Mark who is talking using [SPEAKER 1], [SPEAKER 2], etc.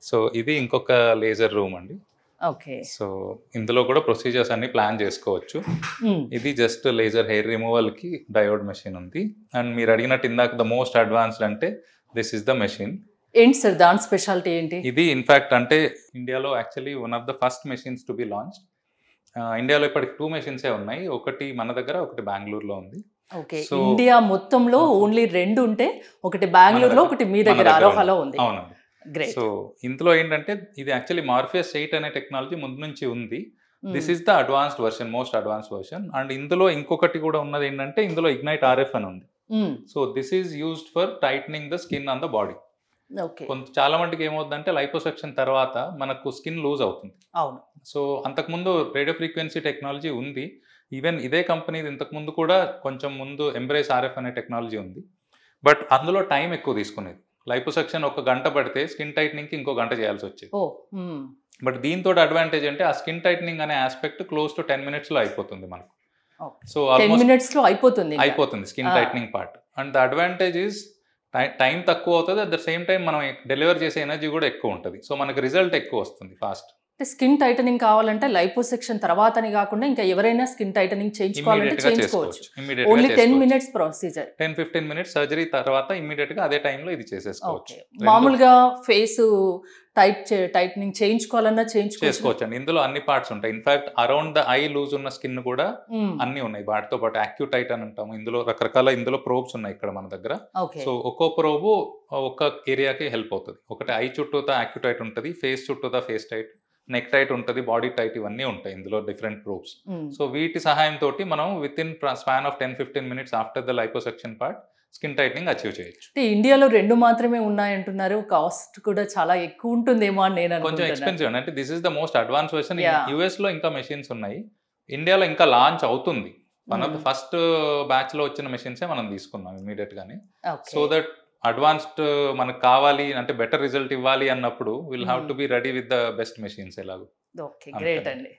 [SPEAKER 1] So ఇది ఇంకొక laser room అండి.
[SPEAKER 2] ఓకే.
[SPEAKER 1] సో ఇందులో కూడా ప్రొసీజర్స్ అన్ని ప్లాన్ చేసుకోవచ్చు. ఇది జస్ట్ లేజర్ హెయిర్ రిమూవల్కి డయోడ్ మెషిన్ ఉంది. అండ్ మీరు అడిగినట్టు ఇందాక ద మోస్ట్ అడ్వాన్స్డ్ అంటే దిస్ ఇస్ ద మెషిన్.
[SPEAKER 2] ఏంటి సార్ దాని స్పెషాలిటీ ఏంటి?
[SPEAKER 1] ఇది ఇన్ఫాక్ట్ అంటే ఇండియాలో actually one of the first machines to be launched. ఇండియాలో ఇప్పటికి 2 మెషిన్సే ఉన్నాయి. ఒకటి మన దగ్గర, ఒకటి బెంగళూరులో ఉంది.
[SPEAKER 2] ఓకే. ఇండియా మొత్తంలో ఓన్లీ 2 ఉంటే ఒకటి బెంగళూరులో, ఒకటి మీ దగ్గర అరోహాలో ఉంది.
[SPEAKER 1] అవునండి.
[SPEAKER 2] గ్రేట్.
[SPEAKER 1] సో ఇందులో ఏంటంటే ఇది యాక్చువల్లీ మార్ఫియస్ 8 అనే టెక్నాలజీ ముందు నుంచి ఉంది. This is the advanced version, most advanced version. And ఇందులో ఇంకొకటి కూడా ఉన్నది ఏంటంటే ఇందులో ఇగ్నైట్ ఆర్ఎఫ్ అని ఉంది. So this is used for tightening the skin on the body. చాలా మందికి ఏమవుతుందంటే లైపోసెక్షన్ తర్వాత మనకు స్కిన్ లూజ్ అవుతుంది.
[SPEAKER 2] అవును.
[SPEAKER 1] సో అంతకుముందు రేడియో ఫ్రీక్వెన్సీ టెక్నాలజీ ఉంది. ఈవెన్ ఇదే కంపెనీ ఇంతకుముందు కూడా కొంచెం ముందు ఎంబ్రేస్ ఆర్ఎఫ్ అనే టెక్నాలజీ ఉంది. బట్ అందులో టైం ఎక్కువ తీసుకునేది. లైపోసెక్షన్ 1 గంట పడితే స్కిన్ టైట్నింగ్కి ఇంకో గంట చేయాల్సి వచ్చేది. బట్ దీంతో అడ్వాంటేజ్ అంటే ఆ స్కిన్ టైట్నింగ్ అనే ఆస్పెక్ట్ క్లోజ్ టు 10 minutesలో అయిపోతుంది మనకు. సో
[SPEAKER 2] 10 minutesలో అయిపోతుంది
[SPEAKER 1] skin tightening part. And the advantage is time తక్కువ అవుతుంది. అట్ ద సేమ్ టైం మనం డెలివర్ చేసే ఎనర్జీ కూడా ఎక్కువ ఉంటుంది. సో మనకు రిజల్ట్ ఎక్కువ వస్తుంది ఫాస్ట్.
[SPEAKER 2] స్కిన్ టైటనింగ్ కావాలంటే లైపోసెక్షన్ తర్వాతని కాకుండా ఇంకా ఎవరైనా స్కిన్ టైటనింగ్ చేయించుకోవాలంటే చేయించుకోవచ్చు. Only 10 minutes procedure.
[SPEAKER 1] 10-15 minutes surgery తర్వాత ఇమీడియట్ గా అదే టైంలో ఇది చేసేసుకోవచ్చు.
[SPEAKER 2] మామూలుగా ఫేస్ టైటనింగ్ చేయించుకోవాలన్నా చేసుకోవచ్చు
[SPEAKER 1] అండి. ఇందులో అన్ని పార్ట్స్ ఉంటాయి. In fact around the I lose ఉన్న స్కిన్ కూడా అన్ని ఉన్నాయి. వాటితో పాటు యాక్యూటైట్ అని అంటాము. ఇందులో రకరకాల ప్రోబ్స్ ఉన్నాయి ఇక్కడ మన దగ్గర. సో ఒక్కో ప్రోబు ఒక్క ఏరియాకి హెల్ప్ అవుతుంది. ఒకటి ఐ చుట్టూతా యాక్యూటైట్ ఉంటుంది, ఫేస్ చుట్టూతా ఫేస్ టైట్, నెక్ టైట్ ఉంటుంది, బాడీ టైట్, ఇవన్నీ ఉంటాయి ఇందులో డిఫరెంట్ ప్రోబ్స్. సో వీటి సహాయంతో మనం with in span of 10-15 minutes after the liposuction part skin tightening achieve చేయొచ్చు.
[SPEAKER 2] ఇండియాలో 2 మాత్రమే ఉన్నాయంటున్నారు. కాస్ట్ కూడా చాలా ఎక్కువ ఉంటుందేమో అని నేను అనుకుంటున్నాను.
[SPEAKER 1] కొంచెం ఎక్స్పెన్సివ్ అంటే this is the most advance version. US లో ఇంకా మెషిన్స్ ఉన్నాయి, ఇండియాలో ఇంకా లాంచ్ అవుతుంది. One of the first batch లో వచ్చిన మెషిన్సే మనం తీసుకున్నాం ఇమీడియట్ గానే. సో దట్ అడ్వాన్స్డ్ మనకు కావాలి అంటే బెటర్ రిజల్ట్ ఇవ్వాలి అన్నప్పుడు will have to be ready with the best machines ఎలాగో.
[SPEAKER 2] ఓకే, గ్రేట్ అండి.